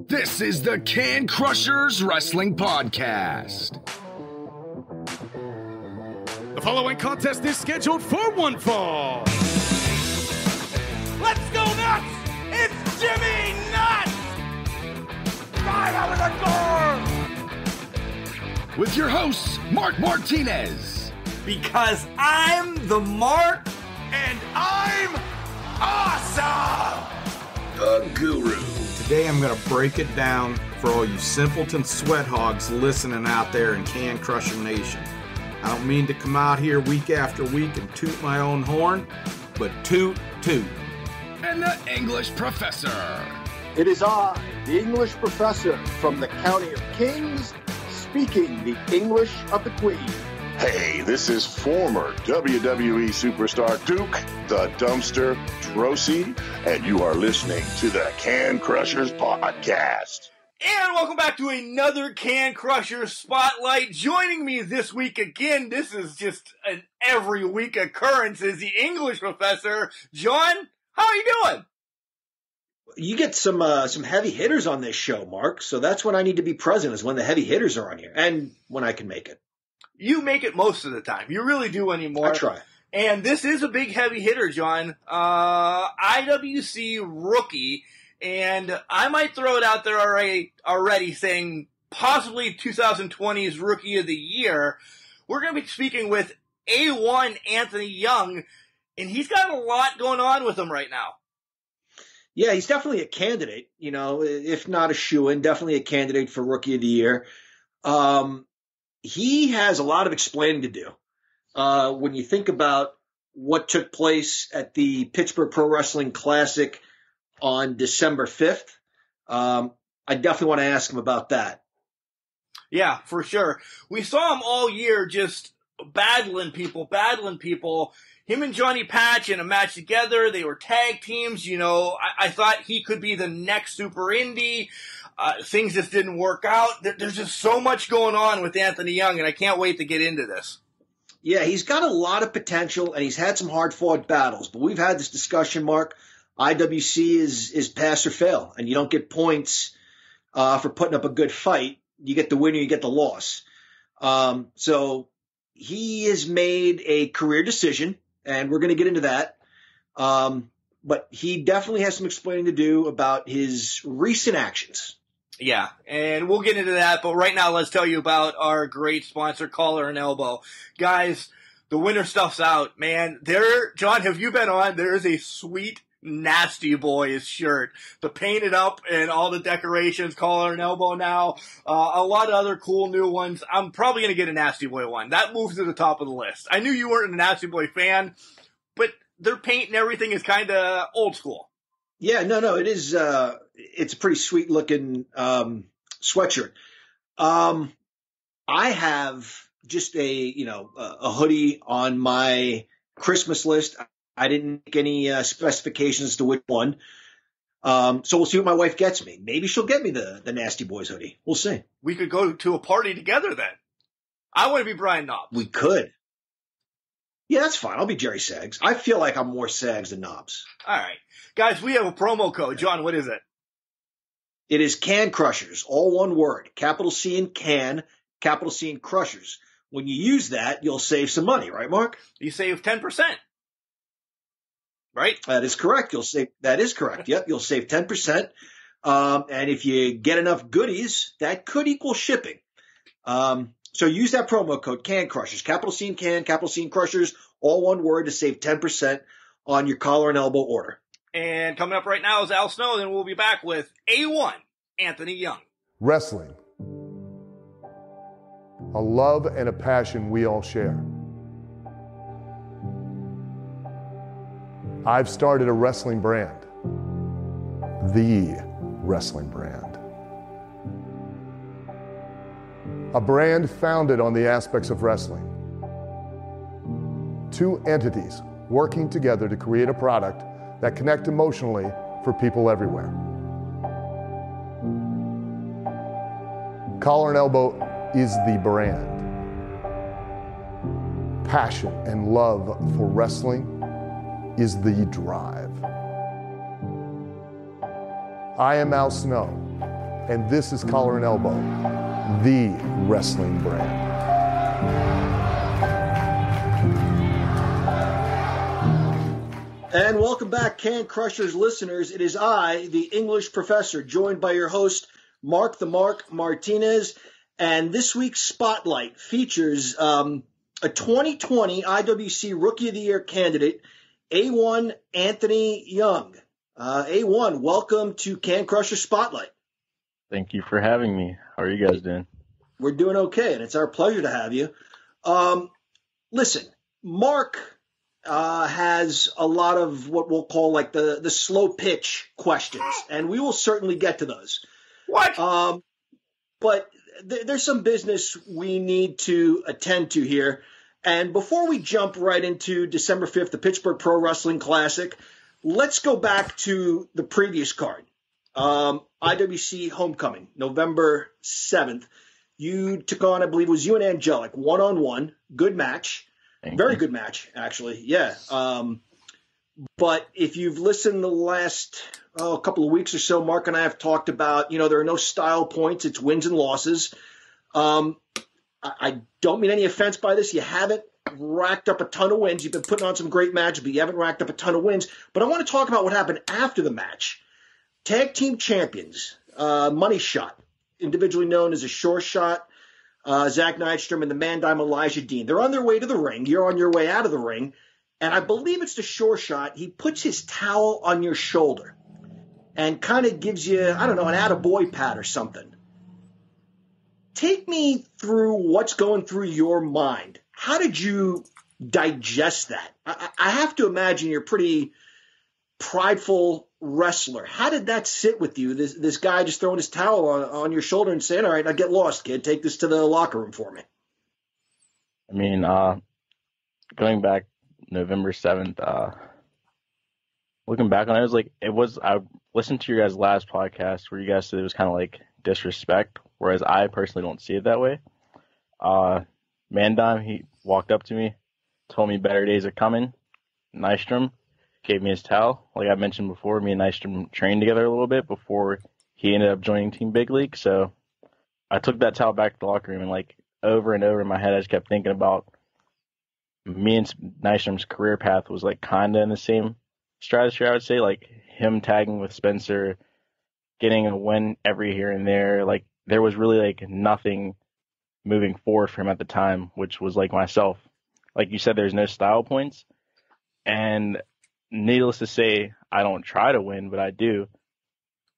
This is the Can Crushers Wrestling Podcast. The following contest is scheduled for one fall. Let's go nuts! It's Jimmy Nuts! Right out of the door! With your hosts, Mark Martinez. Because I'm the Mark, and I'm awesome! The Guru. Today I'm going to break it down for all you simpleton sweat hogs listening out there in Can Crusher Nation. I don't mean to come out here week after week and toot my own horn, but toot. And the English Professor. It is I, the English Professor from the County of Kings, speaking the English of the Queen. Hey, this is former WWE superstar Duke the Dumpster Droese, and you are listening to the Can Crushers Podcast. And welcome back to another Can Crusher Spotlight. Joining me this week again, this is just an every week occurrence, is the English Professor. John, how are you doing? You get some heavy hitters on this show, Mark, so that's when I need to be present, is when the heavy hitters are on here, and when I can make it. You make it most of the time. You really do anymore. I try. And this is a big heavy hitter, John. IWC rookie. And I might throw it out there already saying possibly 2020's Rookie of the Year. We're going to be speaking with A1 Anthony Young, and he's got a lot going on with him right now. Yeah, he's definitely a candidate, if not a shoo-in, definitely a candidate for Rookie of the Year. He has a lot of explaining to do. When you think about what took place at the Pittsburgh Pro Wrestling Classic on December 5th, I definitely want to ask him about that. Yeah, for sure. We saw him all year just battling people. Him and Johnny Patch in a match together. They were tag teams. I thought he could be the next Super Indie. Things just didn't work out. There's just so much going on with Anthony Young, and I can't wait to get into this. Yeah, he's got a lot of potential, and he's had some hard-fought battles. But we've had this discussion, Mark. IWC is pass or fail, and you don't get points for putting up a good fight. You get the win or you get the loss. So he has made a career decision, and we're going to get into that. But he definitely has some explaining to do about his recent actions. Yeah, and we'll get into that, but right now let's tell you about our great sponsor, Collar and Elbow. Guys, the winter stuff's out, man. John, have you been on? There is a sweet Nasty Boys shirt. The painted up and all the decorations, Collar and Elbow now. A lot of other cool new ones. I'm probably going to get a Nasty Boy one. That moves to the top of the list. I knew you weren't a Nasty Boy fan, but their paint and everything is kind of old school. Yeah, no, it is. It's a pretty sweet looking sweatshirt. I have just a hoodie on my Christmas list. I didn't make any specifications as to which one. So we'll see what my wife gets me. Maybe she'll get me the Nasty Boys hoodie. We'll see. We could go to a party together then. I want to be Brian Knobbs. We could. Yeah, that's fine. I'll be Jerry Sags. I feel like I'm more Sags than Knobbs. All right. Guys, we have a promo code. John, what is it? It is Can Crushers, all one word. Capital C in Can, capital C in Crushers. When you use that, you'll save some money, right, Mark? You save 10%. Right? That is correct. That is correct. Yep, you'll save 10%. And if you get enough goodies, that could equal shipping. So use that promo code, Can Crushers. Capital C in Can, capital C in Crushers, all one word to save 10% on your Collar and Elbow order. And coming up right now is Al Snow, then we'll be back with A1 Anthony Young. Wrestling. A love and a passion we all share. I've started a wrestling brand. The wrestling brand. A brand founded on the aspects of wrestling. Two entities working together to create a product that connect emotionally for people everywhere. Collar and Elbow is the brand. Passion and love for wrestling is the drive. I am Al Snow, And this is Collar and Elbow, the wrestling brand. And welcome back, Can Crushers listeners. It is I, the English professor, joined by your host, Mark the Mark Martinez. And this week's Spotlight features a 2020 IWC Rookie of the Year candidate, A1 Anthony Young. A1, welcome to Can Crusher Spotlight. Thank you for having me. How are you guys doing? We're doing okay, and it's our pleasure to have you. Listen, Mark has a lot of what we'll call like the slow pitch questions, and we will certainly get to those. What? But there's some business we need to attend to here. And before we jump right into December 5th, the Pittsburgh Pro Wrestling Classic, let's go back to the previous card. IWC Homecoming, November 7th. You took on, I believe it was you and Angelic, one-on-one. Good match. Very good match, actually. Yeah. But if you've listened the last couple of weeks or so, Mark and I have talked about, there are no style points. It's wins and losses. I don't mean any offense by this. You haven't racked up a ton of wins. You've been putting on some great matches, but you haven't racked up a ton of wins. But I want to talk about what happened after the match. Tag team champions, Money Shot, individually known as a Sure Shot, Zach Nystrom and the Man Dime Elijah Dean. They're on their way to the ring. You're on your way out of the ring. And I believe it's the Sure Shot. He puts his towel on your shoulder and kind of gives you, an attaboy pat or something. Take me through what's going through your mind. How did you digest that? I have to imagine you're a pretty prideful wrestler. How did that sit with you? This guy just throwing his towel on your shoulder and saying, all right, now get lost, kid. Take this to the locker room for me. I mean, going back November 7th, looking back on it, I listened to your guys' last podcast where you guys said it was kind of like disrespect, whereas I personally don't see it that way. Mandime, he walked up to me, told me better days are coming. Nystrom gave me his towel. Like I mentioned before, me and Nystrom trained together a little bit before he ended up joining Team Big League. So I took that towel back to the locker room, and over and over in my head, I just kept thinking about me and Nystrom's career path was kind of in the same stratosphere, I would say. Him tagging with Spencer, getting a win every here and there. There was really nothing moving forward for him at the time, which was myself. Like you said, there's no style points. And needless to say, I don't try to win, but I do.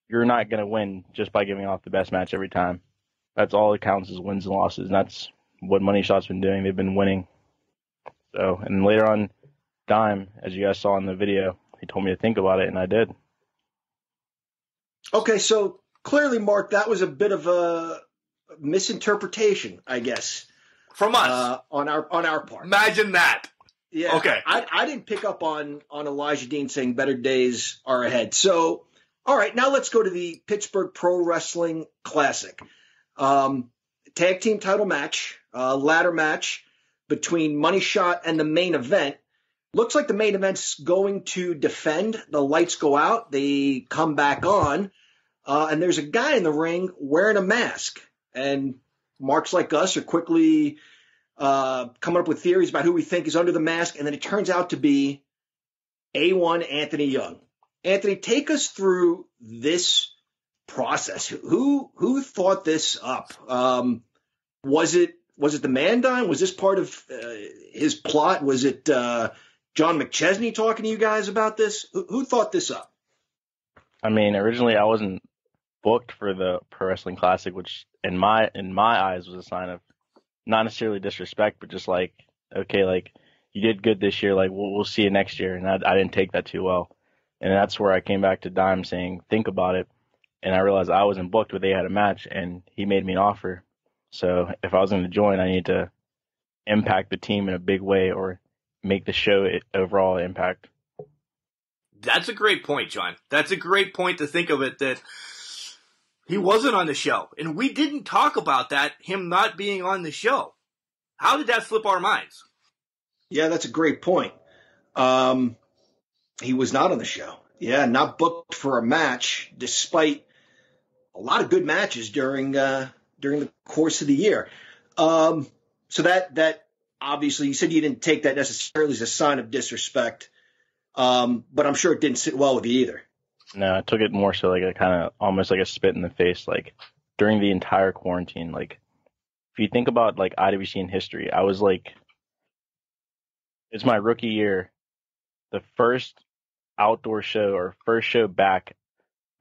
You're not going to win just by giving off the best match every time. That's all it counts is wins and losses. And that's what Money Shot's been doing. They've been winning. So, and later on, Dime, as you guys saw in the video, he told me to think about it, and I did. Okay, so clearly, Mark, that was a bit of a misinterpretation, I guess, from us on our part. Imagine that. Yeah. Okay. I didn't pick up on Elijah Dean saying better days are ahead. So, all right, now let's go to the Pittsburgh Pro Wrestling Classic. Tag team title match, ladder match between Money Shot and the main event. Looks like the main event's going to defend. The lights go out. They come back on. And there's a guy in the ring wearing a mask. And marks like us are quickly coming up with theories about who we think is under the mask. And then it turns out to be A1 Anthony Young. Anthony, take us through this process. Who thought this up? Was it the Mandine? Was this part of his plot? Was it John McChesney talking to you guys about this? Who thought this up? I mean, originally I wasn't booked for the Pro Wrestling Classic, which in my eyes was a sign of not necessarily disrespect, but just okay, you did good this year, we'll see you next year. And I didn't take that too well. And that's where I came back to Dime saying, think about it. And I realized I wasn't booked, but they had a match, and he made me an offer. So if I was going to join, I need to impact the team in a big way or make the show overall impact. That's a great point, John. That's a great point to think of it, that he wasn't on the show. And we didn't talk about that, him not being on the show. How did that flip our minds? Yeah, that's a great point. He was not on the show. Yeah, not booked for a match, despite lot of good matches during the course of the year. So that obviously, you said you didn't take that necessarily as a sign of disrespect, but I'm sure it didn't sit well with you either. No, I took it more so like a kind of almost like a spit in the face. Like during the entire quarantine, like if you think about like IWC in history, I was like, it's my rookie year, the first outdoor show or first show back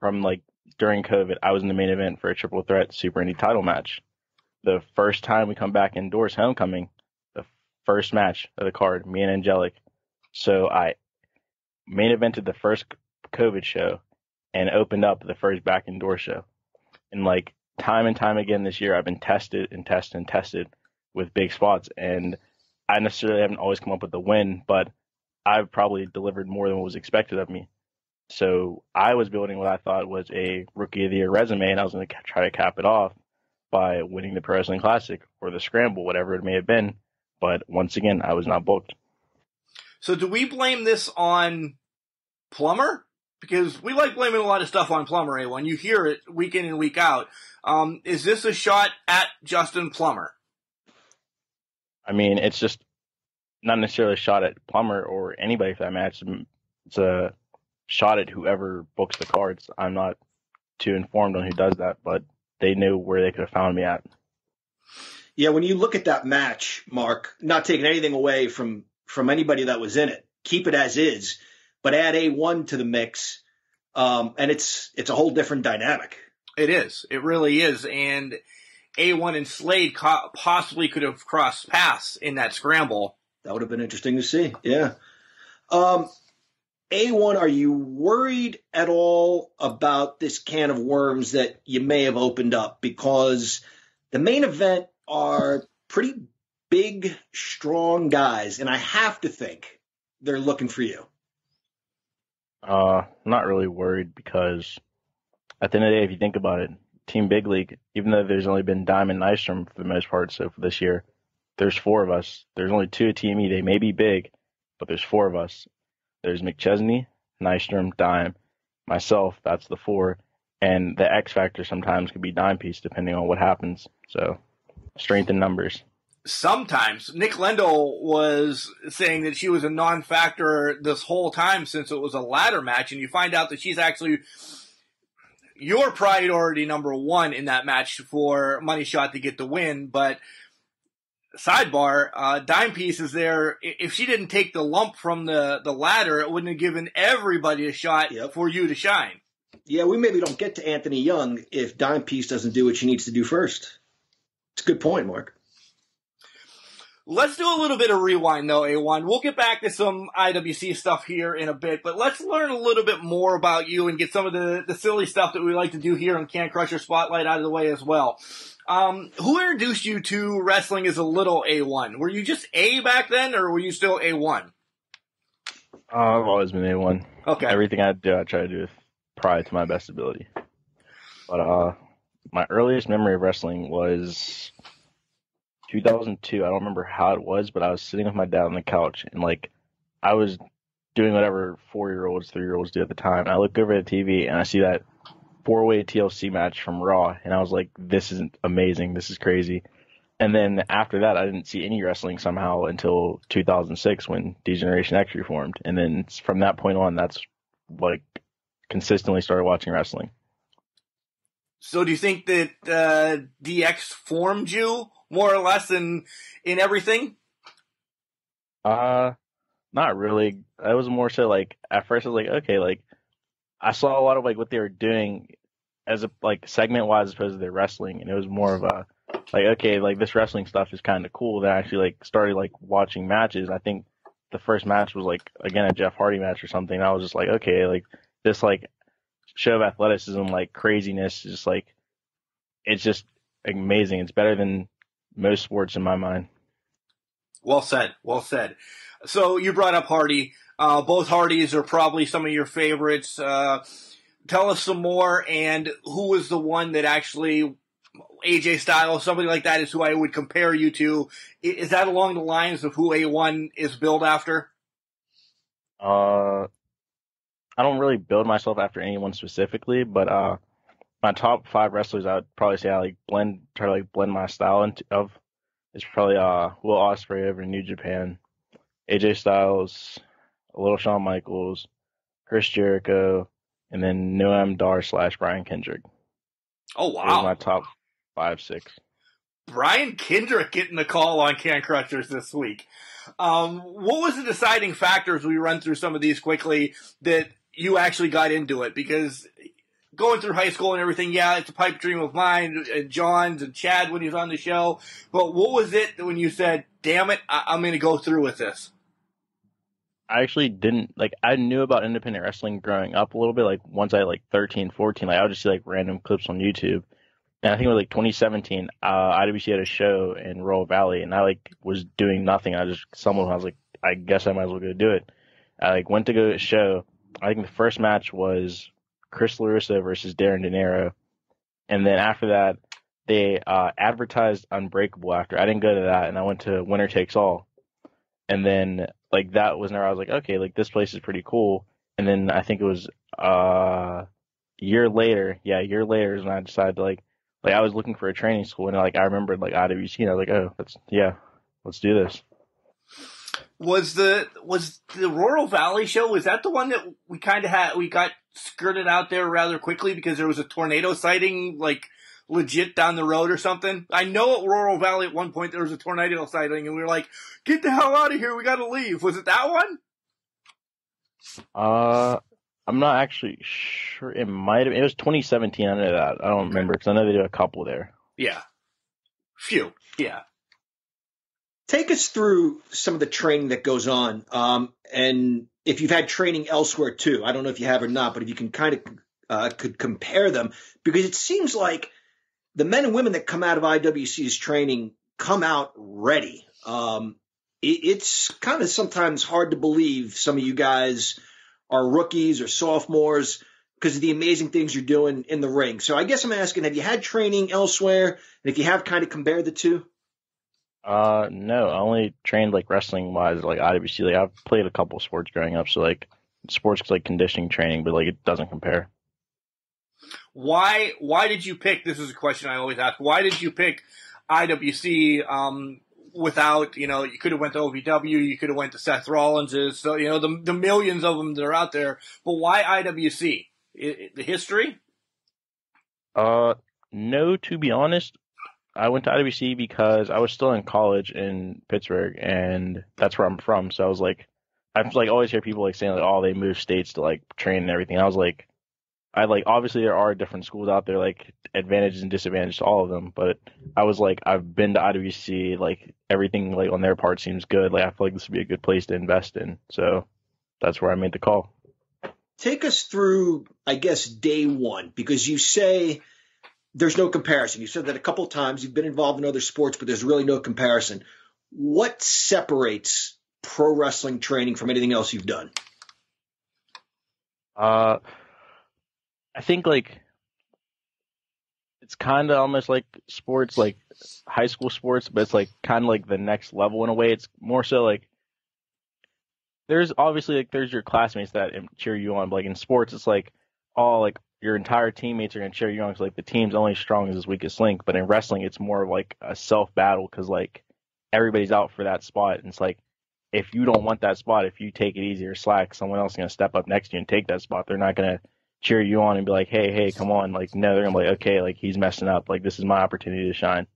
from like during COVID, I was in the main event for a triple threat Super Indy title match. The first time we come back indoors, homecoming, the first match of the card, me and Angelic. So I main evented the first COVID show and opened up the first back indoor show. And like time and time again this year, I've been tested with big spots. And I necessarily haven't always come up with the win, but I've probably delivered more than what was expected of me. So I was building what I thought was a Rookie of the Year resume, and I was going to try to cap it off by winning the Pro Wrestling Classic or the Scramble, whatever it may have been. But once again, I was not booked. So do we blame this on Plummer? Because we like blaming a lot of stuff on Plummer, A1. You hear it week in and week out. Is this a shot at Justin Plummer? I mean, it's just not necessarily a shot at Plummer or anybody for that match. It's a shot at whoever books the cards. I'm not too informed on who does that, but they knew where they could have found me at. Yeah, when you look at that match, Mark, not taking anything away from anybody that was in it, keep it as is, but add A1 to the mix, and it's a whole different dynamic. It is. It really is. And A1 and Slade possibly could have crossed paths in that scramble. That would have been interesting to see. Yeah. A1, are you worried at all about this can of worms that you may have opened up? Because the main event are pretty big, strong guys, and I have to think they're looking for you. Not really worried because at the end of the day, if you think about it, Team Big League, even though there's only been Dime and Nystrom for the most part so for this year, there's 4 of us. There's only 2 at Team E. They may be big, but there's 4 of us. There's McChesney, Nystrom, Dime, myself, that's the 4, and the X Factor sometimes could be Dime Piece depending on what happens. So, strength in numbers. Sometimes. Nick Lendl was saying that she was a non-factor this whole time since it was a ladder match, and you find out that she's actually your priority number 1 in that match for Money Shot to get the win, but sidebar, Dime Piece is there. If she didn't take the lump from the ladder, it wouldn't have given everybody a shot for you to shine. Yeah, we maybe don't get to Anthony Young if Dime Piece doesn't do what she needs to do first. It's a good point, Mark. Let's do a little bit of rewind, though, A1. We'll get back to some IWC stuff here in a bit, but let's learn a little bit more about you and get some of the silly stuff that we like to do here on Can Crusher Spotlight out of the way as well. Who introduced you to wrestling as a little A1? Were you just A back then, or were you still A1? I've always been A1. Okay. Everything I do, I try to do with pride to my best ability. But my earliest memory of wrestling was 2002. I don't remember how it was, but I was sitting with my dad on the couch, and like I was doing whatever 4-year-olds, 3-year-olds do at the time. And I look over at the TV and I see that 4-way TLC match from Raw, and I was like, this is amazing, this is crazy. And then after that, I didn't see any wrestling somehow until 2006 when D-Generation X reformed. And then from that point on, that's like consistently started watching wrestling. So do you think that DX formed you more or less in everything? Not really. I was more so like, at first I was like, okay, like I saw a lot of like what they were doing as a like segment wise as opposed to their wrestling, and it was more of a like, okay, like this wrestling stuff is kind of cool. Then I actually like started like watching matches. I think the first match was like again a Jeff Hardy match or something. And I was just like, okay, like this like show of athleticism, like craziness, is just like it's just amazing. It's better than most sports in my mind. Well said. Well said. So you brought up Hardy. Both Hardys are probably some of your favorites. Tell us some more, and who was the one that actually, AJ Styles, somebody like that is who I would compare you to. Is that along the lines of who A1 is built after? I don't really build myself after anyone specifically, but my top 5 wrestlers, I would probably say I try to blend my style of is probably Will Ospreay over in New Japan, AJ Styles, a little Shawn Michaels, Chris Jericho, and then Noam Dar / Brian Kendrick. Oh, Those are wow. my top 5, 6. Brian Kendrick getting the call on Can Crushers this week. What was the deciding factors, we run through some of these quickly, that you actually got into it? Because going through high school and everything, yeah, it's a pipe dream of mine, and John's and Chad when he was on the show. But what was it when you said, damn it, I'm going to go through with this? I actually didn't, I knew about independent wrestling growing up a little bit, once I 13, 14, I would just see random clips on YouTube. And I think it was 2017, IWC had a show in Royal Valley, and I was doing nothing. I was like, I guess I might as well go do it. I went to go to a show. I think the first match was Chris LaRusso versus Darren De Niro. And then after that, they advertised Unbreakable after. I didn't go to that, and I went to Winner Takes All. And then that was whenever I was like, okay, this place is pretty cool. And then I think it was a year later is when I decided to I was looking for a training school, and I remembered IWC, and I was like, oh, let's do this. Was the Royal Valley show, was that the one that we got skirted out there rather quickly because there was a tornado sighting legit down the road or something? I know at Royal Valley at one point there was a tornado sighting, and we were like, get the hell out of here, we gotta leave. Was it that one? I'm not actually sure. It might have. It was 2017. I know that. I don't remember because I know they do a couple there. Yeah. Phew. Yeah. Take us through some of the training that goes on, and if you've had training elsewhere too. I don't know if you have or not, but if you can kind of could compare them, because it seems like the men and women that come out of IWC's training come out ready. It's kind of sometimes hard to believe some of you guys are rookies or sophomores because of the amazing things you're doing in the ring. So I guess I'm asking, have you had training elsewhere? And if you have, kind of compare the two? No, I only trained wrestling wise, IWC. I've played a couple sports growing up, so sports conditioning training, but it doesn't compare. Why did you pick, this is a question I always ask, why did you pick IWC, without, you could have went to OVW, you could have went to Seth Rollins's, so, the millions of them that are out there, but why IWC? The history? No, to be honest, I went to IWC because I was still in college in Pittsburgh, and that's where I'm from, so I was I always hear people saying oh, they moved states to train and everything. I was obviously there are different schools out there, advantages and disadvantages to all of them, but I was I've been to IWC, everything on their part seems good. I feel this would be a good place to invest in. So that's where I made the call. Take us through, I guess, day one, because you say there's no comparison. You said that a couple of times. You've been involved in other sports, but there's really no comparison. What separates pro wrestling training from anything else you've done? I think it's kind of almost like sports, high school sports, but it's kind of the next level in a way. It's more so there's obviously there's your classmates that cheer you on, but in sports it's all your entire teammates are gonna cheer you on because the team's only as strong as its weakest link. But in wrestling it's more of a self battle because everybody's out for that spot, and it's if you don't want that spot, if you take it easy or slack, someone else is gonna step up next to you and take that spot. They're not gonna cheer you on and be hey, come on. No, they're gonna be okay, he's messing up. This is my opportunity to shine.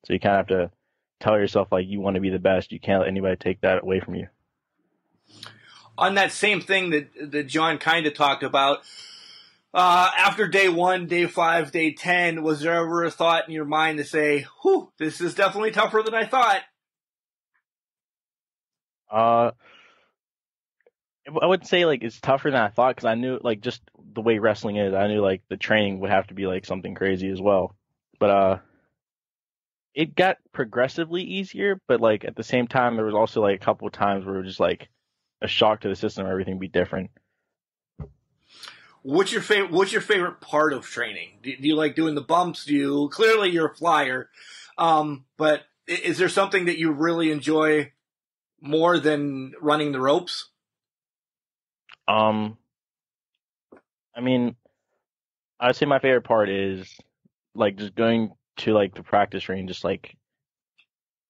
So you kind of have to tell yourself you want to be the best. You can't let anybody take that away from you. On that same thing that John kind of talked about, after day 1, day 5, day 10, was there ever a thought in your mind to say, whew, this is definitely tougher than I thought? I would say it's tougher than I thought because I knew just the way wrestling is. I knew the training would have to be something crazy as well. But it got progressively easier. But at the same time, there was also a couple of times where it was just a shock to the system. Everything be different. What's your favorite part of training? Do you like doing the bumps? Clearly you're a flyer, but is there something that you really enjoy more than running the ropes? I mean, I'd say my favorite part is like just going to like the practice range, just like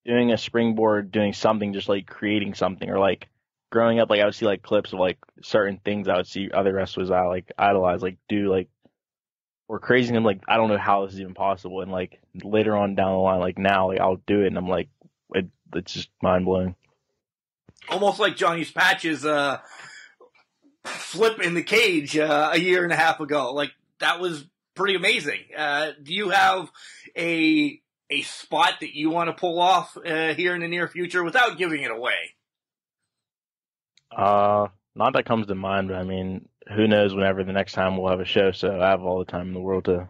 doing a springboard, doing something, just like creating something, or like growing up, like I would see like clips of like certain things I would see other wrestlers I like idolize, like do like or crazy. And I'm like, I don't know how this is even possible. And like later on down the line, like now, like I'll do it, and I'm like, it's just mind blowing. Almost like Johnny's Patch's flip in the cage a year and a half ago. Like that was pretty amazing. Do you have a spot that you want to pull off here in the near future without giving it away? Not that comes to mind, but I mean, who knows whenever the next time we'll have a show, so I have all the time in the world to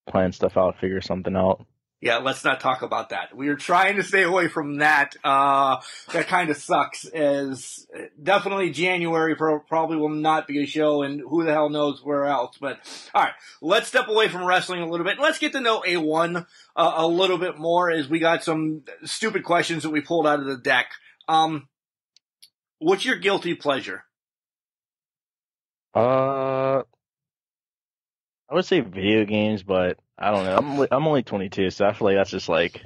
plan stuff out, figure something out. Yeah, let's not talk about that. We are trying to stay away from that. That kind of sucks. As definitely January probably will not be a show, and who the hell knows where else. But all right, let's step away from wrestling a little bit. Let's get to know A1 a little bit more, as we got some stupid questions that we pulled out of the deck. What's your guilty pleasure? I would say video games, but I don't know. I'm only 22, so I feel like that's just like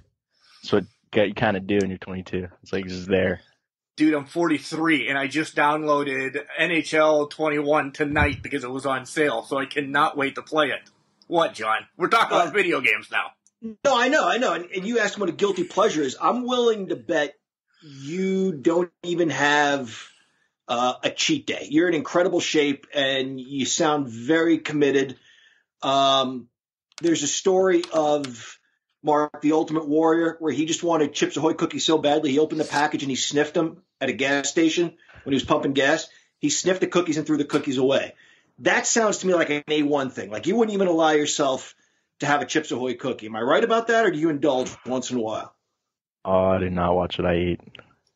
that's what you kind of do when you're 22. It's like just there. Dude, I'm 43, and I just downloaded NHL 21 tonight because it was on sale, so I cannot wait to play it. What, John? We're talking about video games now. No, I know. And you asked him what a guilty pleasure is. I'm willing to bet you don't even have a cheat day. You're in incredible shape, and you sound very committed. There's a story of Mark, the Ultimate Warrior, where he just wanted Chips Ahoy cookies so badly, he opened the package and he sniffed them at a gas station when he was pumping gas. He sniffed the cookies and threw the cookies away. That sounds to me like an A1 thing. Like you wouldn't even allow yourself to have a Chips Ahoy cookie. Am I right about that, or do you indulge once in a while? Oh, I do not watch what I eat.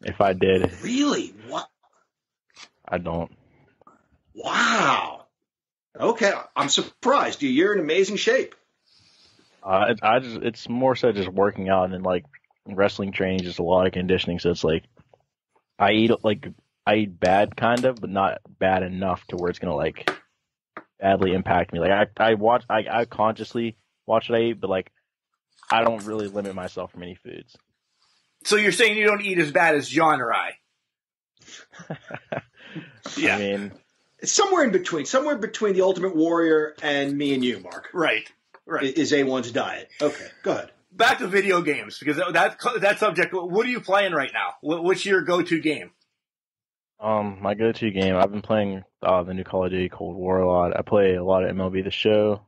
If I did. Really? What? I don't. Wow. Okay, I'm surprised. You're in amazing shape. It's more so just working out, and like wrestling training, just a lot of conditioning. So it's like I eat bad kind of, but not bad enough to where it's gonna like badly impact me. Like I consciously watch what I eat, but like I don't really limit myself from any foods. So you're saying you don't eat as bad as John or I? Yeah. I mean, it's somewhere between the Ultimate Warrior and me and you, Mark. Right. Is A1's diet. Okay, go ahead. Back to video games, because that subject, what are you playing right now? What's your go-to game? My go-to game, I've been playing the new Call of Duty Cold War a lot. I play a lot of MLB The Show,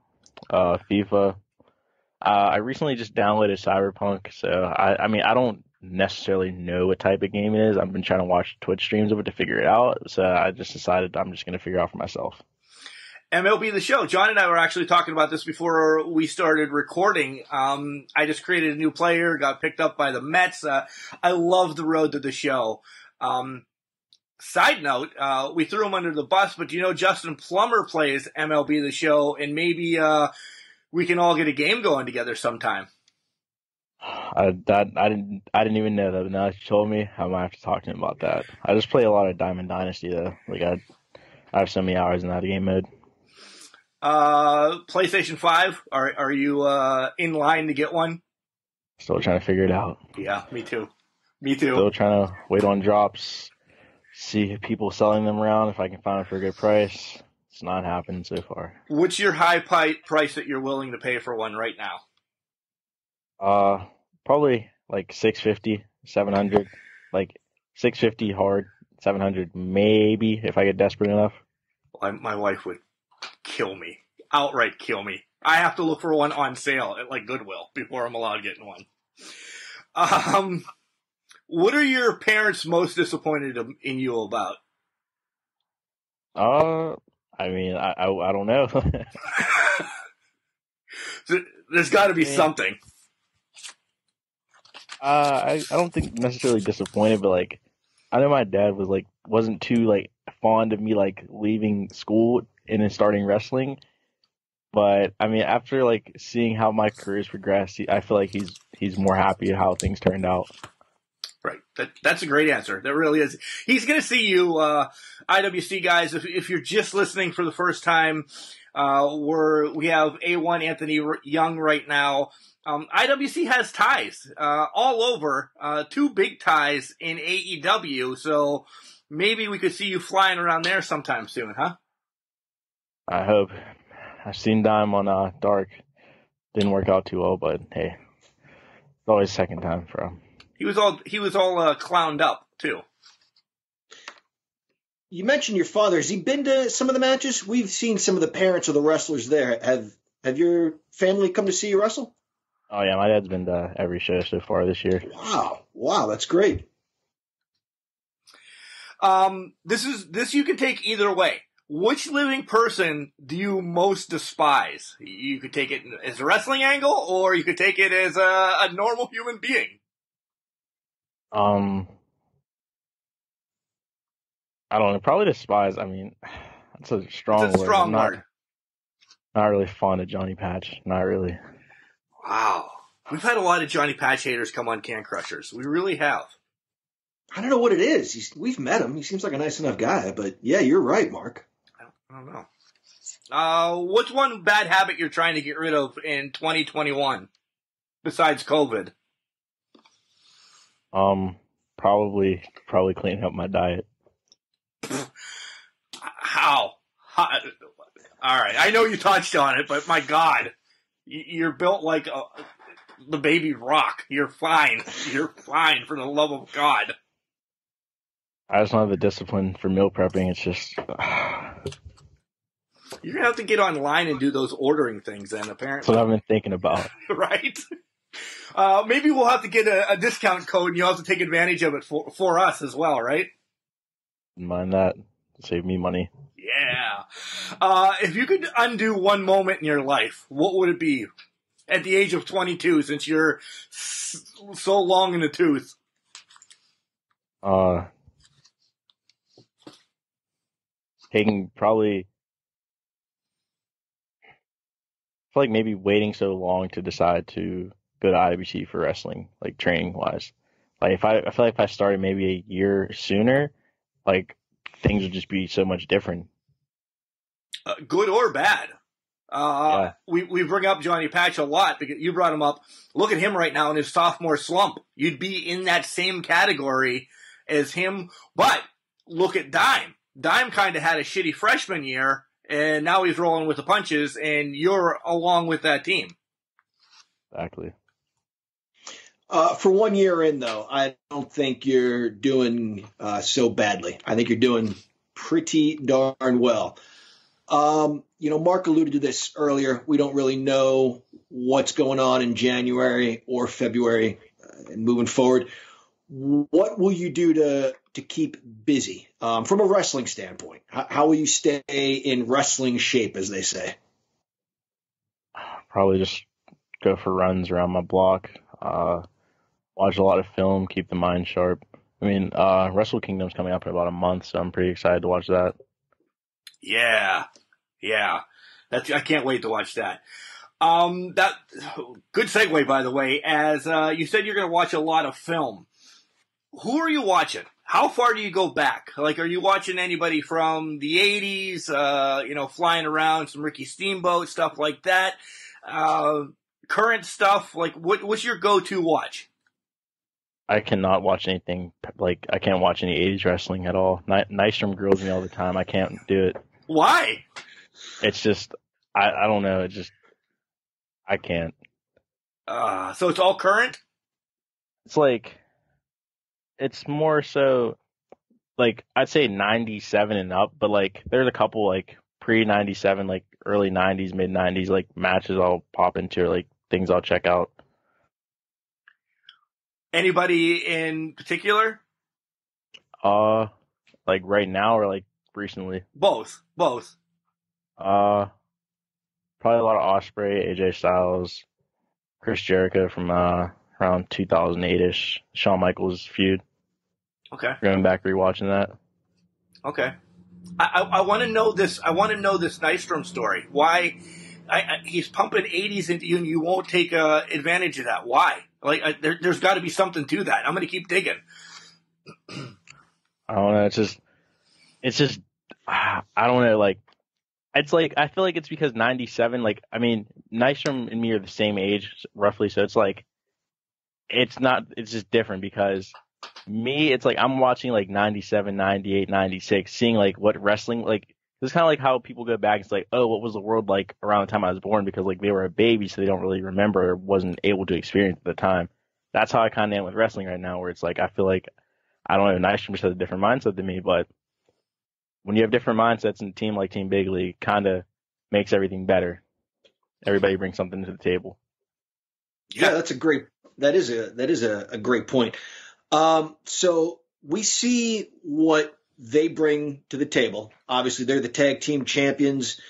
FIFA. I recently just downloaded Cyberpunk, so I mean, I don't necessarily know what type of game it is. I've been trying to watch Twitch streams of it to figure it out, so I just decided I'm just going to figure it out for myself. MLB The Show. John and I were actually talking about this before we started recording. I just created a new player, got picked up by the Mets. I love the road to the show. Side note, we threw him under the bus, but do you know Justin Plummer plays MLB The Show, and maybe we can all get a game going together sometime. I didn't even know that, but now that you told me, I might have to talk to him about that. I just play a lot of Diamond Dynasty though. Like I have so many hours in that game mode. PlayStation 5, are you in line to get one? Still trying to figure it out. Yeah, me too. Still trying to wait on drops, see people selling them around, if I can find them for a good price. It's not happened so far. What's your high price that you're willing to pay for one right now? Probably like $650, $700. Like $650 hard, $700 maybe if I get desperate enough. My wife would kill me, outright kill me. I have to look for one on sale at like Goodwill before I'm allowed getting one. What are your parents most disappointed in you about? I mean, I don't know. There's got to be something. I don't think necessarily disappointed, but like I know my dad wasn't too like fond of me like leaving school and then starting wrestling. But I mean, after like seeing how my career's progressed, I feel like he's more happy at how things turned out. Right. That's a great answer. That really is. He's going to see you, IWC guys. If you're just listening for the first time, we have A1 Anthony Young right now. IWC has ties all over, 2 big ties in AEW. So maybe we could see you flying around there sometime soon, huh? I hope. I've seen Dime on Dark. Didn't work out too well, but hey, it's always second time for him. He was all clowned up too. You mentioned your father. Has he been to some of the matches? We've seen some of the parents of the wrestlers there. Have your family come to see you wrestle? Oh yeah, my dad's been to every show so far this year. Wow, that's great. This you can take either way. Which living person do you most despise? You could take it as a wrestling angle, or you could take it as a normal human being. I don't know. Probably despise. I mean, that's a strong word. It's a strong word. Not really fond of Johnny Patch. Not really. Wow. We've had a lot of Johnny Patch haters come on Can Crushers. We really have. I don't know what it is. We've met him. He seems like a nice enough guy, but yeah, you're right, Mark. I don't know. What's one bad habit you're trying to get rid of in 2021 besides COVID? Probably cleaning up my diet. How? All right, I know you touched on it, but my God, you're built like the baby Rock. You're fine. You're fine, for the love of God. I just don't have the discipline for meal prepping. It's just... You're going to have to get online and do those ordering things then, apparently. That's what I've been thinking about. Right? Maybe we'll have to get a discount code and you'll have to take advantage of it for us as well, right? Mind that. Save me money. Yeah. If you could undo one moment in your life, what would it be? At the age of 22, since you're so long in the tooth. Taking probably... I feel like maybe waiting so long to decide to go to IWC for wrestling, like training wise. Like I feel like if I started maybe a year sooner, like things would just be so much different. Good or bad. Yeah. We bring up Johnny Patch a lot because you brought him up. Look at him right now in his sophomore slump. You'd be in that same category as him. But look at Dime. Dime kind of had a shitty freshman year. And now he's rolling with the punches, and you're along with that team. Exactly. For 1 year in, though, I don't think you're doing so badly. I think you're doing pretty darn well. Mark alluded to this earlier. We don't really know what's going on in January or February and moving forward. What will you do to keep busy from a wrestling standpoint? How will you stay in wrestling shape, as they say? Probably just go for runs around my block, watch a lot of film, keep the mind sharp. I mean, Wrestle Kingdom's coming up in about a month, so I'm pretty excited to watch that. Yeah. I can't wait to watch that. That good segue, by the way. As you said, you're going to watch a lot of film. Who are you watching? How far do you go back? Like, are you watching anybody from the 80s, flying around, some Ricky Steamboat, stuff like that? Current stuff? Like, what's your go-to watch? I cannot watch anything. Like, I can't watch any 80s wrestling at all. Nystrom grills me all the time. I can't do it. Why? It's just, I don't know. I can't. So it's all current? It's like... It's more so, like, I'd say 97 and up, but, like, there's a couple, like, pre-97, like, early 90s, mid-90s, like, matches I'll pop into, or, like, things I'll check out. Anybody in particular? Like, right now or, like, recently? Both. Probably a lot of Ospreay, AJ Styles, Chris Jericho from, around 2008-ish, Shawn Michaels feud. Okay. Going back, rewatching that. Okay. I want to know this. I want to know this Nystrom story. Why he's pumping 80s into you and you won't take advantage of that? Why? Like, there's got to be something to that. I'm going to keep digging. I don't know. It's just, I don't know. Like, it's like, I feel like it's because 97, like, I mean, Nystrom and me are the same age, roughly. So it's like, it's just different because me, it's like, I'm watching like 97, 98, 96, seeing like what wrestling, like, it's kind of like how people go back. It's like, oh, what was the world like around the time I was born? Because like they were a baby, so they don't really remember or wasn't able to experience at the time. That's how I kind of am with wrestling right now, where it's like, I feel like, I don't know, Nystrom just has a different mindset than me, but when you have different mindsets in a team like Team Big League, kind of makes everything better. Everybody brings something to the table. Yeah, that is a great point. So we see what they bring to the table. Obviously, they're the tag team champions.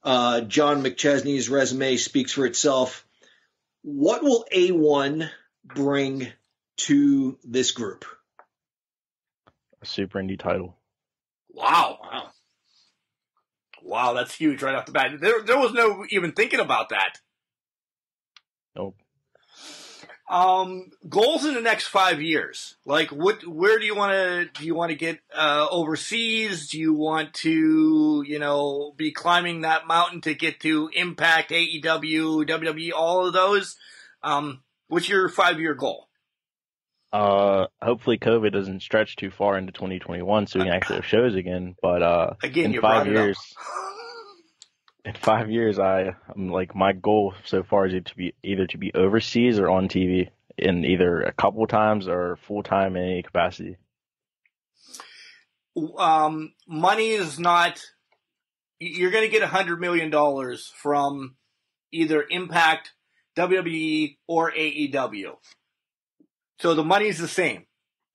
John McChesney's resume speaks for itself. What will A1 bring to this group? A Super Indie title. Wow, that's huge right off the bat. There was no even thinking about that. Nope. Goals in the next 5 years. Like, where do you want to get, overseas? Do you want to, be climbing that mountain to get to Impact, AEW, WWE, all of those? What's your 5-year goal? Hopefully COVID doesn't stretch too far into 2021 so we can actually have shows again. But, again, in 5 years, in 5 years, I'm like, my goal so far is either to be overseas or on TV in either a couple times or full time in any capacity. Money is not, you're going to get $100 million from either Impact, WWE, or AEW. So the money's the same.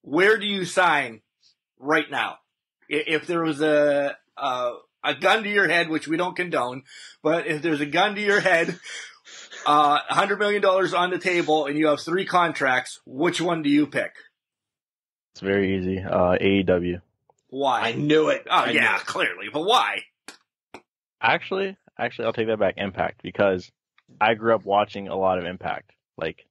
Where do you sign right now? If there was a gun to your head, which we don't condone, but if there's a gun to your head, $100 million on the table, and you have 3 contracts, which one do you pick? It's very easy. AEW. Why? I knew it. Oh, yeah, clearly. But why? Actually, I'll take that back. Impact, because I grew up watching a lot of Impact. Like,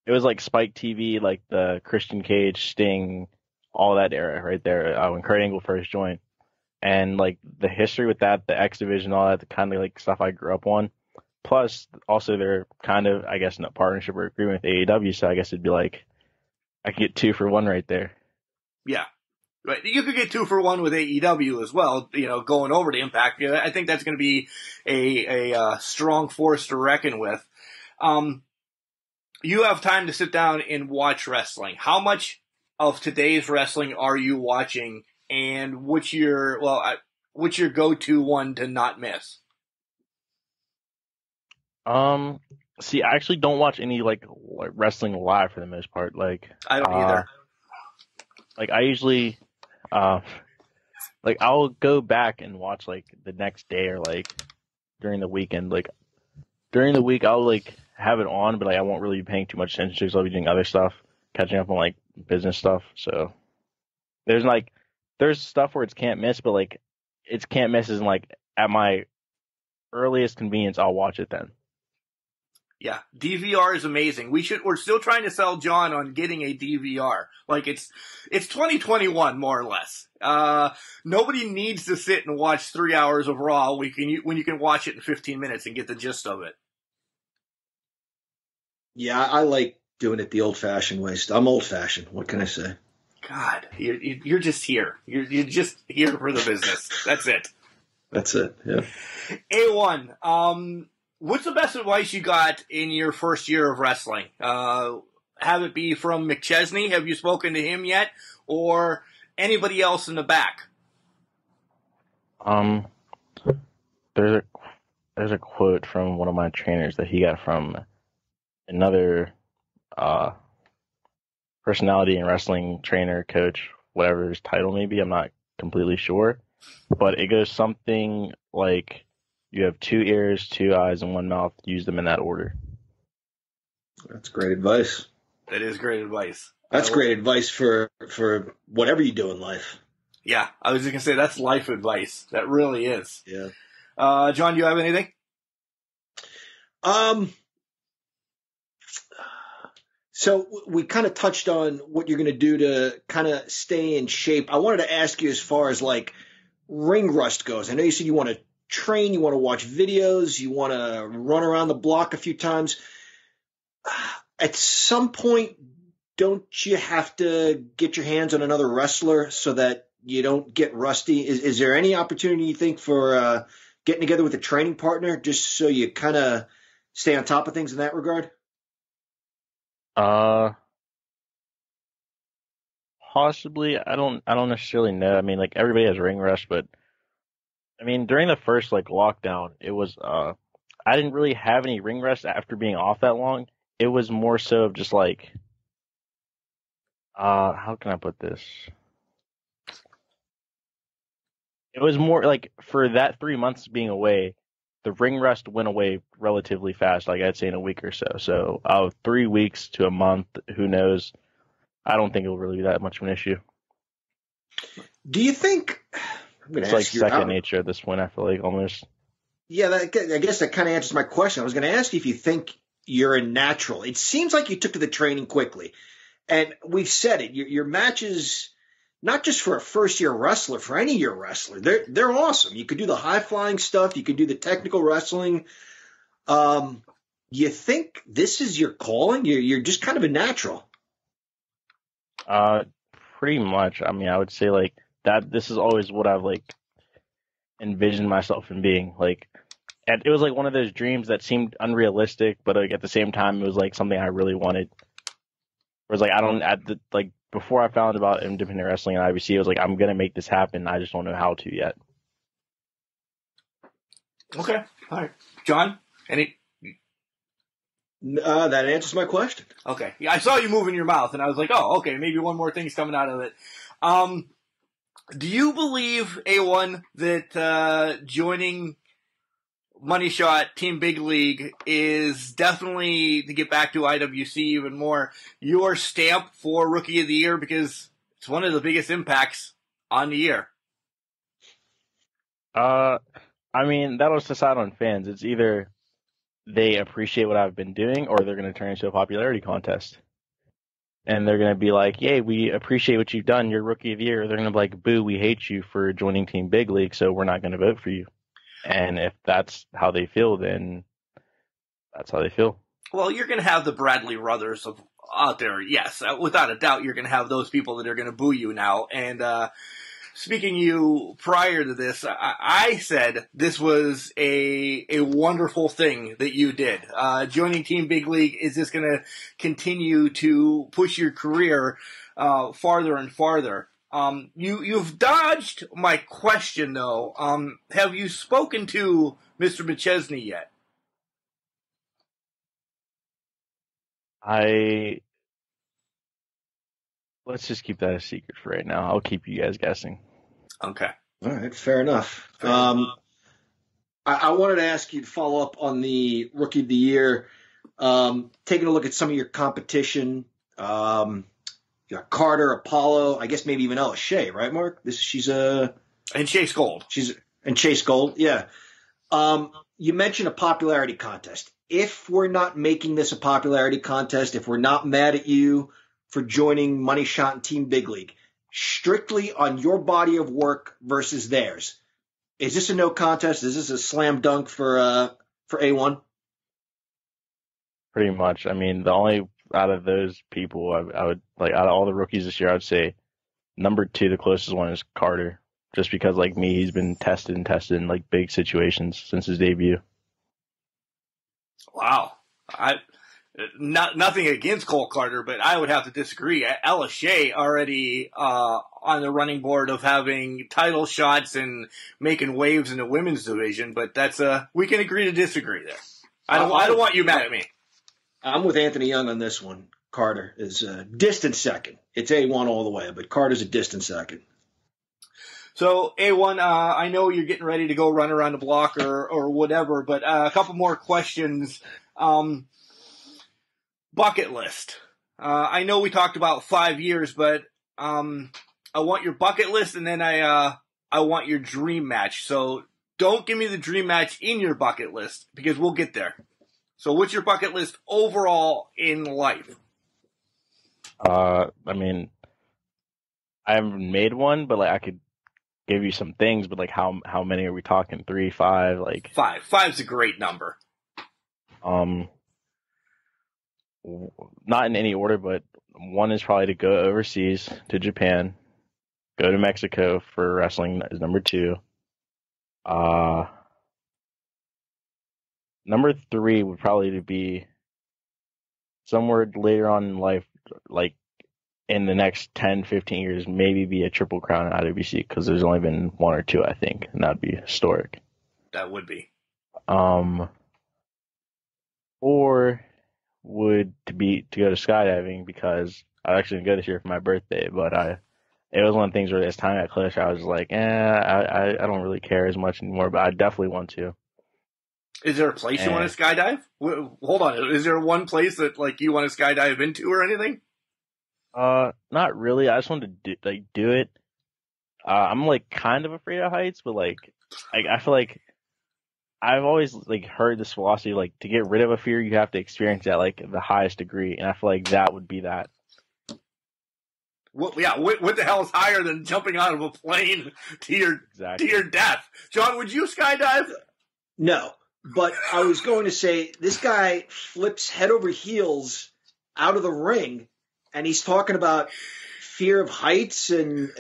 it was like Spike TV, like the Christian Cage, Sting, all that era right there, when Kurt Angle first joined. And like the history with that, the X Division, all that, the kind of like stuff I grew up on. Plus, also they're kind of, I guess, in a partnership or agreement with AEW, so I guess it'd be like, I could get 2 for 1 right there. Yeah. Right. You could get 2 for 1 with AEW as well, going over to Impact. I think that's going to be a strong force to reckon with. You have time to sit down and watch wrestling. How much of today's wrestling are you watching, and what's your go-to one to not miss? See, I actually don't watch any like wrestling live for the most part. Like, I don't either. Like, I usually, like, I'll go back and watch like the next day or like during the weekend. Like, during the week, I'll like have it on, but like I won't really be paying too much attention to it because I'll be doing other stuff, catching up on like business stuff. So there's stuff where it's can't miss, but like it's can't miss is like at my earliest convenience, I'll watch it then. Yeah, DVR is amazing. We're still trying to sell John on getting a DVR. Like it's 2021 more or less. Nobody needs to sit and watch 3 hours of Raw when you can watch it in 15 minutes and get the gist of it. Yeah, I like doing it the old-fashioned way. I'm old-fashioned. What can I say? God, you're just here. You're just here for the business. That's it. That's it. Yeah. A1. What's the best advice you got in your first year of wrestling? Have it be from McChesney. Have you spoken to him yet, or anybody else in the back? There's a quote from one of my trainers that he got from another personality and wrestling trainer, coach, whatever his title may be. I'm not completely sure, but it goes something like, you have 2 ears, 2 eyes, and 1 mouth. Use them in that order. That's great advice. That is great advice. That's great advice for whatever you do in life. Yeah, I was just going to say, that's life advice. That really is. Yeah. John, do you have anything? So we kind of touched on what you're going to do to kind of stay in shape. I wanted to ask you as far as like ring rust goes. I know you said you want to train, you want to watch videos, you want to run around the block a few times. At some point, don't you have to get your hands on another wrestler so that you don't get rusty? Is there any opportunity you think for getting together with a training partner just so you kind of stay on top of things in that regard? Possibly. I don't necessarily know. I mean, like everybody has ring rust, but I mean, during the first like lockdown, it was I didn't really have any ring rust after being off that long. It was more so of just like how can I put this? It was more like for that 3 months being away, the ring rust went away relatively fast, like I'd say in a week or so. So 3 weeks to a month, who knows? I don't think it'll really be that much of an issue. Do you think it's like second nature at this point, I feel like almost. Yeah, I guess that kind of answers my question. I was going to ask you if you think you're a natural. It seems like you took to the training quickly. And we've said it, your matches, not just for a first-year wrestler, for any year wrestler, they're awesome. You could do the high-flying stuff. You could do the technical wrestling. You think this is your calling? You're just kind of a natural. Pretty much. I mean, I would say like that. This is always what I've like envisioned myself in being. Like, and it was like one of those dreams that seemed unrealistic, but like at the same time, it was like something I really wanted. Whereas like before I found about independent wrestling and IBC, it was like I'm gonna make this happen. I just don't know how to yet. Okay, all right, John. Any? That answers my question. Okay. Yeah, I saw you moving your mouth, and I was like, oh, okay, maybe one more thing's coming out of it. Do you believe, A1, that joining Money Shot Team Big League is definitely, to get back to IWC even more, your stamp for Rookie of the Year? Because it's one of the biggest impacts on the year. I mean, that'll decide on fans. It's either they appreciate what I've been doing, or they're going to turn into a popularity contest. And they're going to be like, yay, we appreciate what you've done, you're Rookie of the Year. Or they're going to be like, boo, we hate you for joining Team Big League, so we're not going to vote for you. And if that's how they feel, then that's how they feel. Well, you're going to have the Bradley Ruthers out there, yes. Without a doubt, you're going to have those people that are going to boo you now. And speaking to you prior to this, I said this was a wonderful thing that you did. Joining Team Big League is just going to continue to push your career farther and farther. You've dodged my question, though. Have you spoken to Mr. McChesney yet? Let's just keep that a secret for right now. I'll keep you guys guessing. Okay. All right, fair enough. I wanted to ask you to follow up on the Rookie of the Year. Taking a look at some of your competition, you got Carter, Apollo, I guess maybe even Ella Shea, right, Mark? And Chase Gold. And Chase Gold, yeah. You mentioned a popularity contest. If we're not making this a popularity contest, if we're not mad at you for joining Money Shot and Team Big League, strictly on your body of work versus theirs, is this a no contest? Is this a slam dunk for A1? Pretty much. I mean, the only out of those people, I would like out of all the rookies this year, I would say number 2, the closest one is Carter, just because like me, he's been tested in like big situations since his debut. Wow. Nothing against Cole Carter, but I would have to disagree. Ella Shea already on the running board of having title shots and making waves in the women's division, but that's we can agree to disagree there. I don't want you mad at me. I'm with Anthony Young on this one. Carter is a distant second. It's A1 all the way, but Carter's a distant second. So, A1, I know you're getting ready to go run around the block or whatever, but a couple more questions. Bucket list. I know we talked about 5 years, but I want your bucket list, and then I want your dream match. So don't give me the dream match in your bucket list, because we'll get there. So what's your bucket list overall in life? I mean, I haven't made one, but like I could give you some things. But like, how many are we talking? 3, 5, like Five. Five's a great number. Not in any order, but one is probably to go overseas to Japan, go to Mexico for wrestling is number 2. Number 3 would probably be somewhere later on in life, like in the next 10, 15 years, maybe be a Triple Crown in IWC, because there's only been 1 or 2, I think, and that'd be historic. That would be. Or would to go to skydiving, because I actually didn't go this year for my birthday, but it was one of the things where as time got closer, I was like, I don't really care as much anymore, but I definitely want to. Is there a place you want to skydive? Hold on. Is there one place that like you want to skydive into or anything? Not really. I just wanted to do it. I'm like kind of afraid of heights, but like I feel like I've always like heard this philosophy, like to get rid of a fear, you have to experience it at like the highest degree, and I feel like that would be that. Well, yeah, what the hell is higher than jumping out of a plane to your death? John, would you skydive? No, but I was going to say this guy flips head over heels out of the ring, and he's talking about fear of heights, and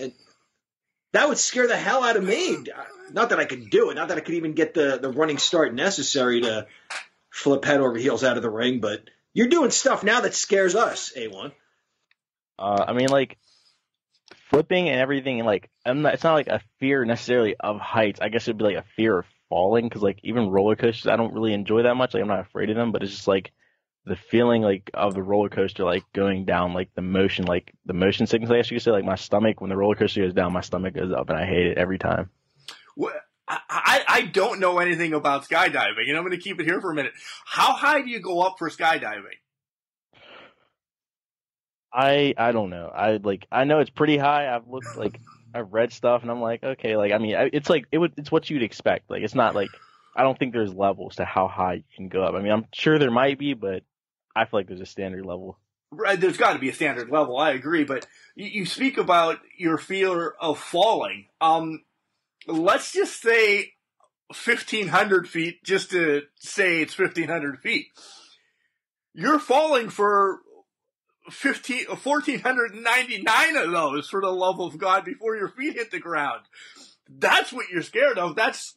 that would scare the hell out of me. Not that I could do it, not that I could even get the running start necessary to flip head over heels out of the ring, but you're doing stuff now that scares us, A1. I mean, like, flipping and everything, like, it's not like a fear necessarily of heights. I guess it'd be like a fear of falling, because, like, even roller coasters, I don't really enjoy that much. Like, I'm not afraid of them, but it's just, like, the feeling, like, of the roller coaster, like, going down, like, the motion sickness, I guess you could say. Like, my stomach, when the roller coaster goes down, my stomach goes up, and I hate it every time. Well, I don't know anything about skydiving, and I'm going to keep it here for a minute. How high do you go up for skydiving? I don't know. I know it's pretty high. I've read stuff, and I'm like, okay, like, I mean, it's like it's what you'd expect. Like, it's not like, I don't think there's levels to how high you can go up. I mean, I'm sure there might be, but I feel like there's a standard level. Right, there's got to be a standard level. I agree, but you speak about your fear of falling. Let's just say 1,500 feet, just to say it's 1,500 feet. You're falling for 1,499 of those, for the love of God, before your feet hit the ground. That's what you're scared of. That's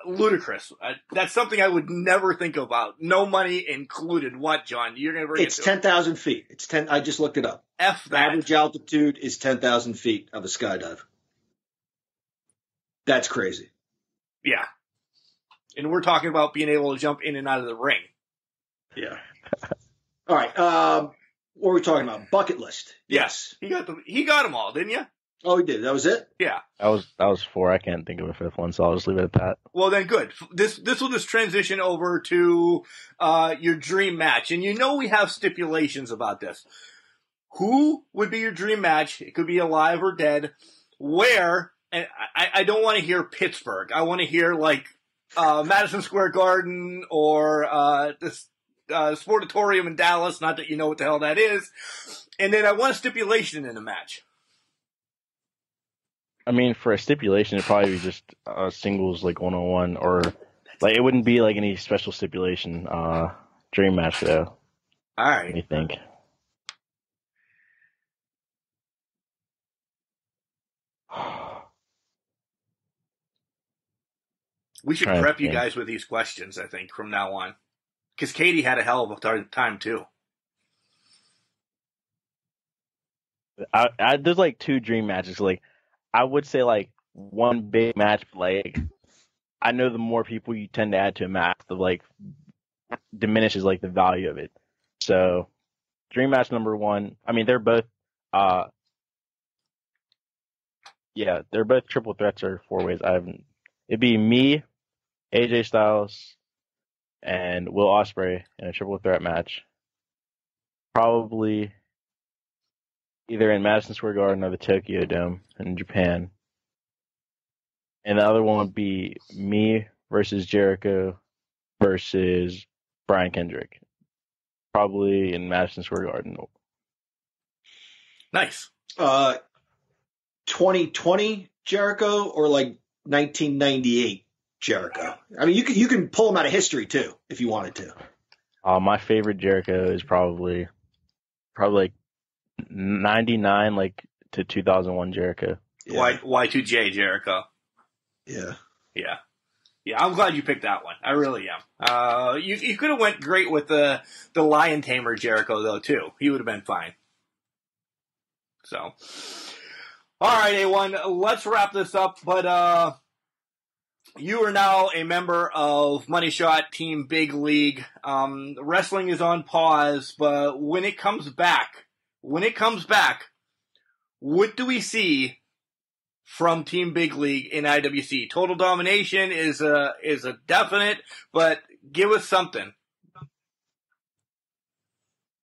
ludicrous. That's something I would never think about. No money included. What, John? You're going to bring it to It's 10,000 feet. It's 10. I just looked it up. F that. The average altitude is 10,000 feet of a skydive. That's crazy. Yeah. And we're talking about being able to jump in and out of the ring. Yeah. All right. What are we talking about? Bucket list. Yes. He got them all, didn't you? Oh, he did. That was it? Yeah. That was 4. I can't think of a 5th one, so I'll just leave it at that. Well, then good. This will just transition over to your dream match. And you know we have stipulations about this. Who would be your dream match? It could be alive or dead. Where? And I don't want to hear Pittsburgh. I want to hear, like, Madison Square Garden or this Sportatorium in Dallas. Not that you know what the hell that is. And then I want a stipulation in the match. I mean, for a stipulation, it'd probably be just singles, like 1-on-1, or like it wouldn't be like any special stipulation. Dream match, though. All right. What do you think? We should prep you guys with these questions, I think, from now on. Because Katie had a hell of a time, too. There's like 2 dream matches. Like, I would say like one big match, but like I know the more people you tend to add to a match, the like diminishes like the value of it. So dream match number 1, I mean, they're both they're both triple threats or 4-ways. It'd be me, AJ Styles, and Will Ospreay in a triple threat match. Probably either in Madison Square Garden or the Tokyo Dome in Japan. And the other one would be me versus Jericho versus Brian Kendrick. Probably in Madison Square Garden. Nice. 2020 Jericho or like 1998 Jericho. I mean, you can pull them out of history too if you wanted to. My favorite Jericho is probably like 99, like to 2001 Jericho. Yeah. Y2J Jericho. Yeah. Yeah. Yeah, I'm glad you picked that one. I really am. You could have went great with the Lion Tamer Jericho though too. He would have been fine. So, all right, A1, let's wrap this up. But you are now a member of Money Shot Team Big League. Wrestling is on pause, but when it comes back, what do we see from Team Big League in IWC? Total Domination is a definite, but give us something.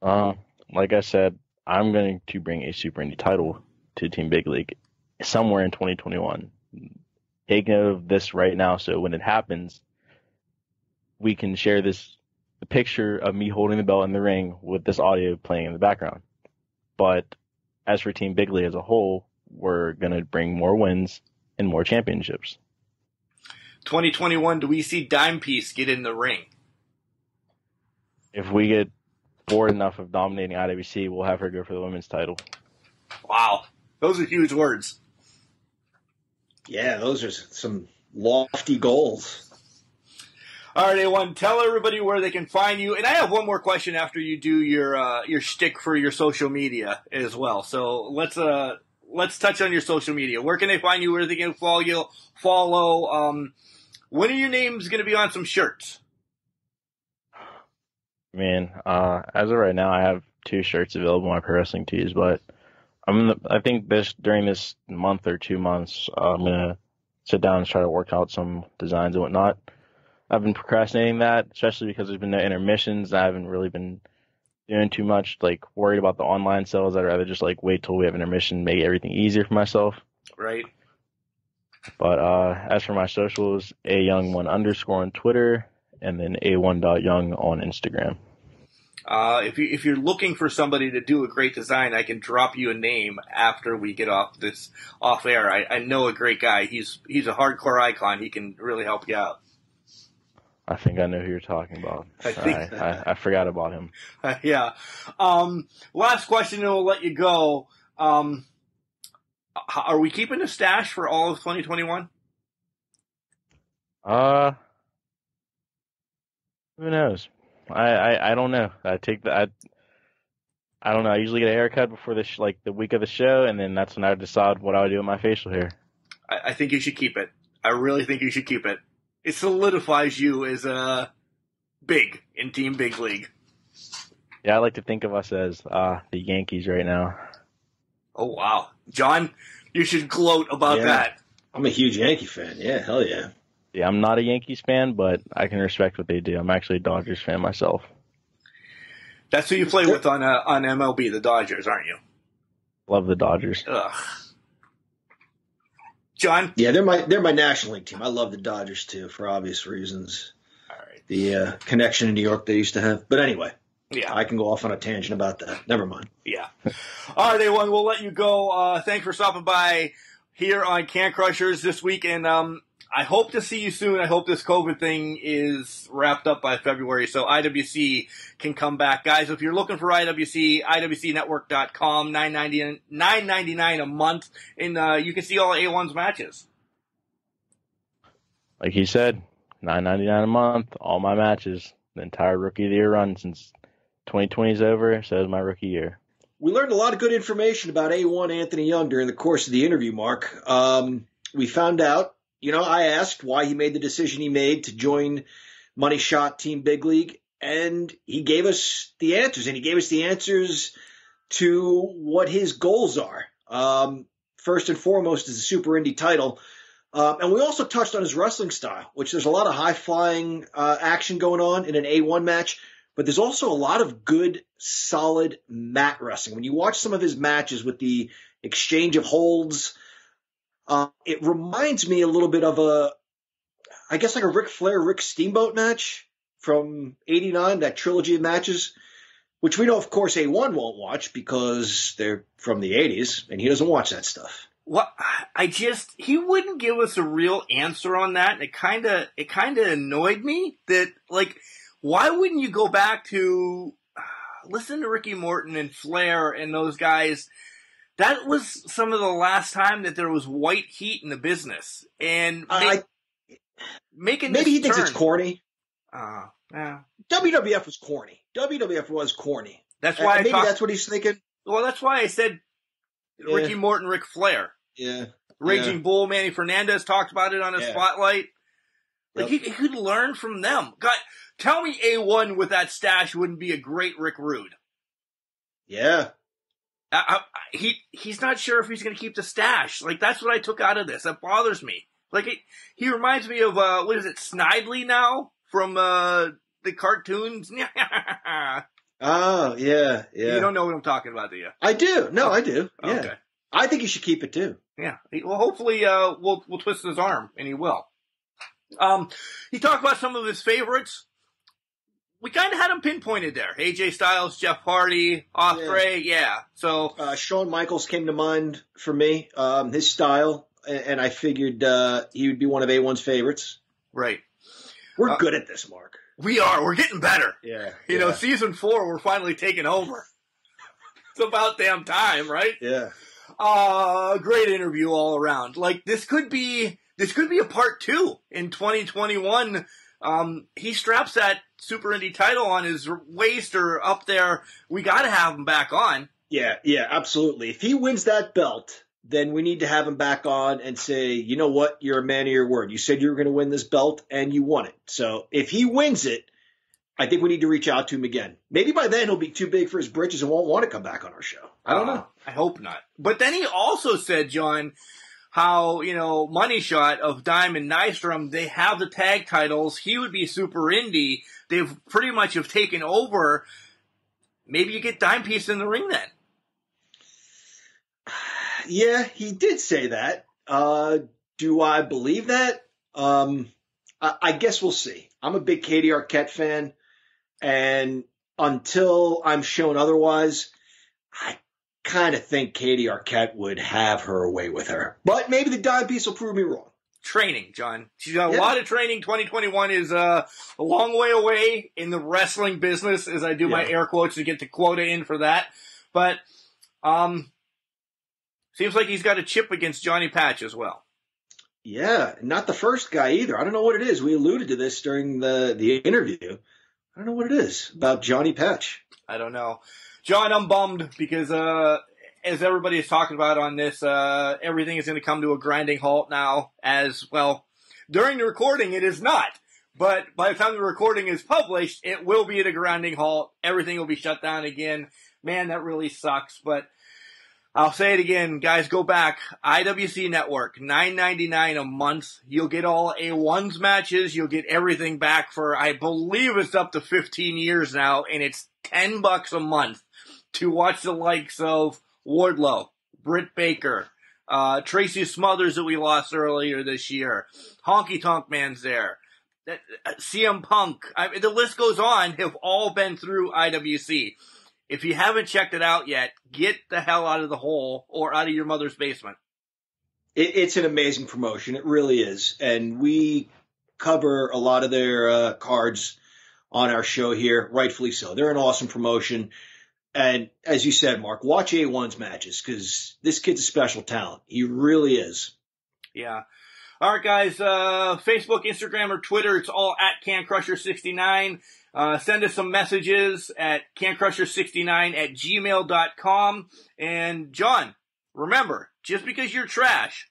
Like I said, I'm going to bring a Super Indie title to Team Big League somewhere in 2021. Take note of this right now, so when it happens, we can share the picture of me holding the belt in the ring with this audio playing in the background. But as for Team Big League as a whole, we're going to bring more wins and more championships. 2021, do we see Dime Piece get in the ring? If we get bored enough of dominating IWC, we'll have her go for the women's title. Wow. Those are huge words. Yeah, those are some lofty goals. All right, A1, tell everybody where they can find you. And I have one more question after you do your shtick for your social media as well. So let's touch on your social media. Where can they find you? Where they can follow you? When are your names going to be on some shirts? Man, as of right now, I have 2 shirts available on my Pro Wrestling Tees, but I think during this month or 2 months, I'm gonna sit down and try to work out some designs and whatnot. I've been procrastinating that, especially because there's been no intermissions. I haven't really been doing too much, like worried about the online sales. I'd rather just like wait till we have intermission, make everything easier for myself. Right. But as for my socials, ayoung1_ on Twitter, and then a1.young on Instagram. If you're looking for somebody to do a great design, I can drop you a name after we get off air. I know a great guy. He's a hardcore icon. He can really help you out. I think I know who you're talking about. I forgot about him. Yeah. Last question, and we'll let you go. Are we keeping a stash for all of 2021? Who knows? I don't know. I don't know. I usually get a haircut before the week of the show, and then that's when I decide what I would do with my facial hair. I think you should keep it. I really think you should keep it. It solidifies you as big in Team Big League. Yeah, I like to think of us as the Yankees right now. Oh, wow. John, you should gloat about that. I'm a huge Yankee fan. Yeah, hell yeah. Yeah, I'm not a Yankees fan, but I can respect what they do. I'm actually a Dodgers fan myself. That's who you play with on MLB, the Dodgers, aren't you? Love the Dodgers. Ugh. John? Yeah, they're my National League team. I love the Dodgers too, for obvious reasons. All right. The connection in New York they used to have. But anyway, yeah, I can go off on a tangent about that. Never mind. Yeah. All right, everyone, we'll let you go. Thanks for stopping by here on Can Crushers this week, and I hope to see you soon. I hope this COVID thing is wrapped up by February so IWC can come back. Guys, if you're looking for IWC, IWCnetwork.com, $9.99 a month, and you can see all of A1's matches. Like he said, $9.99 a month, all my matches, the entire Rookie of the Year run since 2020 is over, so is my rookie year. We learned a lot of good information about A1 Anthony Young during the course of the interview, Mark. We found out, I asked why he made the decision he made to join Money Shot Team Big League, and he gave us the answers, and he gave us the answers to what his goals are. First and foremost is the Super Indie title. And we also touched on his wrestling style, which there's a lot of high-flying action going on in an A1 match, but there's also a lot of good, solid mat wrestling. When you watch some of his matches with the exchange of holds, it reminds me a little bit of a Ric Flair, Rick Steamboat match from '89, that trilogy of matches. which we know, of course, A1 won't watch because they're from the 80s, and he doesn't watch that stuff. Well, he wouldn't give us a real answer on that, and it kind of annoyed me that, like, why wouldn't you go back to listen to Ricky Morton and Flair and those guys? That was some of the last time that there was white heat in the business, and making maybe he thinks turn. it's corny. Yeah. WWF was corny. WWF was corny. That's why that's what he's thinking. Well, that's why I said Ricky Morton, Ric Flair. Yeah. Raging Bull, Manny Fernandez talked about it on his Spotlight. Like, he could learn from them. God, tell me A1 with that stash wouldn't be a great Rick Rude. Yeah. He's not sure if he's going to keep the stash. Like, that's what I took out of this. That bothers me. Like, he reminds me of, what is it, Snidely now? From, the cartoons? Oh, yeah. You don't know what I'm talking about, do you? I do. No, I do. Yeah. Okay. I think he should keep it, too. Yeah. Well, hopefully, we'll twist his arm, and he will. He talked about some of his favorites. We kind of had him pinpointed there. AJ Styles, Jeff Hardy, Ospreay, So Shawn Michaels came to mind for me. His style, and I figured he would be one of A1's favorites. Right. We're good at this, Mark. We are. We're getting better. Yeah. You know, season 4, we're finally taking over. It's about damn time, right? Yeah. Great interview all around. Like, this could be a part 2 in 2021. He straps that Super Indy title on his waist or up there. We got to have him back on. Yeah, absolutely. If he wins that belt, then we need to have him back on and say, you know what? You're a man of your word. You said you were going to win this belt, and you won it. So if he wins it, I think we need to reach out to him again. Maybe by then he'll be too big for his britches and won't want to come back on our show. I don't know. I hope not. But then he also said, John, how, Money Shot of Diamond Nystrom, they have the tag titles. He would be Super Indy. They've pretty much have taken over. Maybe you get Dime Piece in the ring then. Yeah, he did say that. Do I believe that? I guess we'll see. I'm a big Katie Arquette fan, and until I'm shown otherwise, I kind of think Katie Arquette would have her way with her. But maybe the Dime Piece will prove me wrong. Training, John. She's got a lot of training. 2021 is a long way away in the wrestling business, as I do my air quotes to get the quota in for that. But seems like he's got a chip against Johnny Patch as well. Yeah, not the first guy either. I don't know what it is. We alluded to this during the interview. I don't know what it is about Johnny Patch. I don't know. John, I'm bummed because as everybody is talking about on this, everything is going to come to a grinding halt now as, well, during the recording it is not. But by the time the recording is published, it will be at a grinding halt. Everything will be shut down again. Man, that really sucks. But I'll say it again, guys, go back. IWC Network, $9.99 a month. You'll get all A1's matches. You'll get everything back for, I believe it's up to 15 years now, and it's $10 a month to watch the likes of Wardlow, Britt Baker, Tracy Smothers that we lost earlier this year. Honky Tonk Man's there. CM Punk. The list goes on, have all been through IWC. If you haven't checked it out yet, get the hell out of the hole or out of your mother's basement. It's an amazing promotion. It really is. And we cover a lot of their cards on our show here, rightfully so. They're an awesome promotion. And as you said, Mark, watch A1's matches because this kid's a special talent. He really is. Yeah. All right, guys. Facebook, Instagram, or Twitter, it's all at CanCrusher69. Send us some messages at cancrusher69@gmail.com. And John, remember, just because you're trash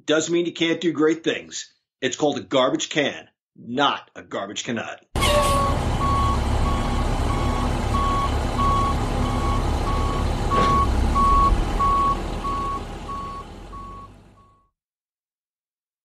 doesn't mean you can't do great things. It's called a garbage can, not a garbage cannot.